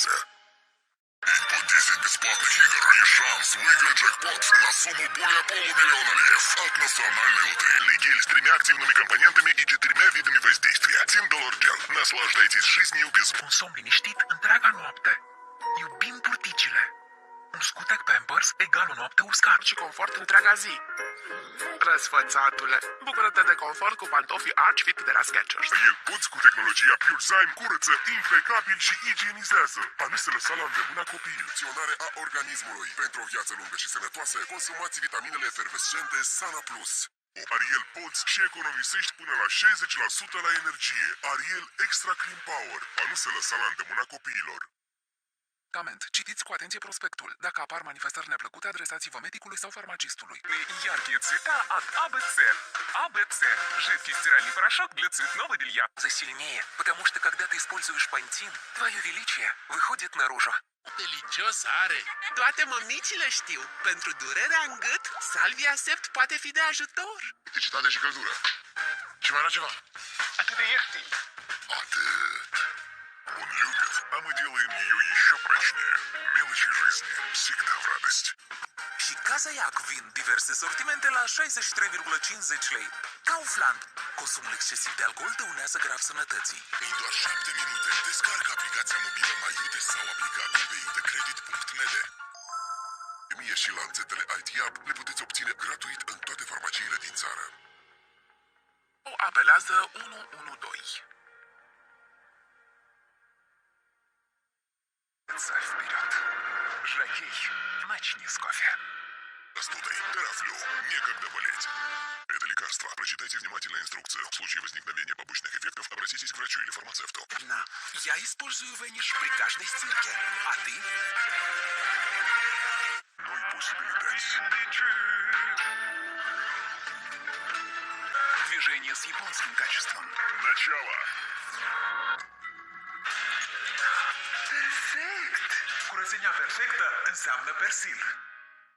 справишься. Инпут 10 бесплатных игр и шанс выиграть джекпот на сумму более полумиллиона лев от национальной лотереи. Гель с 3 активными компонентами и 4 видами воздействия. $1 гел. Наслаждайтесь жизнью без... Un somn liniștit întreaga noapte. Iubim purticile. Un scutec Pampers egal o noapte uscat. Și confort întreaga zi. Răsfățatule, bucură-te de confort cu pantofii Arch Fit de la Skechers. El poți cu tehnologia PureZyme curăță impecabil și igienizează. A nu se lăsa la îndemâna copiii. Funcționare a organismului. Pentru o viață lungă și sănătoasă, consumați vitaminele efervescente Sana Plus. Ariel poți și economisești până la 60% la energie. Ariel Extra Clean Power. A nu se lăsa la îndemâna copiilor. Tament, citiți cu atenție prospectul. Dacă apar manifestări neplăcute, adresați-vă medicului sau farmacistului. Яркие цвета от АБЦ. АБЦ. Жидкий стиральный порошок для цветного белья. За сильнее, потому что когда ты используешь пантин, твое величие выходит наружу. Delicios are. Toate mămicile știu. Pentru durerea în gât, Salvia Sept poate fi de ajutor. Electricitate și căldură. Și mai era ceva. Atât de ieftin. Атыт. Он любит, а мы делаем ее еще прочнее. Мелочи жизни всегда в радость. Și Cazayac vin diverse sortimente la 63,50 lei. Kaufland. Consumul excesiv de alcool dăunează grav sănătății. În doar 7 minute, descarcă aplicația mobilă MyUte sau aplica credit.md. Mie și lanțetele IT-App le puteți obține gratuit în toate farmaciile din țară. O apelează 112. Ца вперед. Жакей, начни с кофе. Простудой, терафлю, некогда болеть. Это лекарство. Прочитайте внимательно инструкцию. В случае возникновения побочных эффектов обратитесь к врачу или фармацевту. На, я использую Вэниш при каждой стирке. А ты? Noi posibilități. Движение с японским качеством. Начало. Perfect! Curățenia perfectă înseamnă Persil.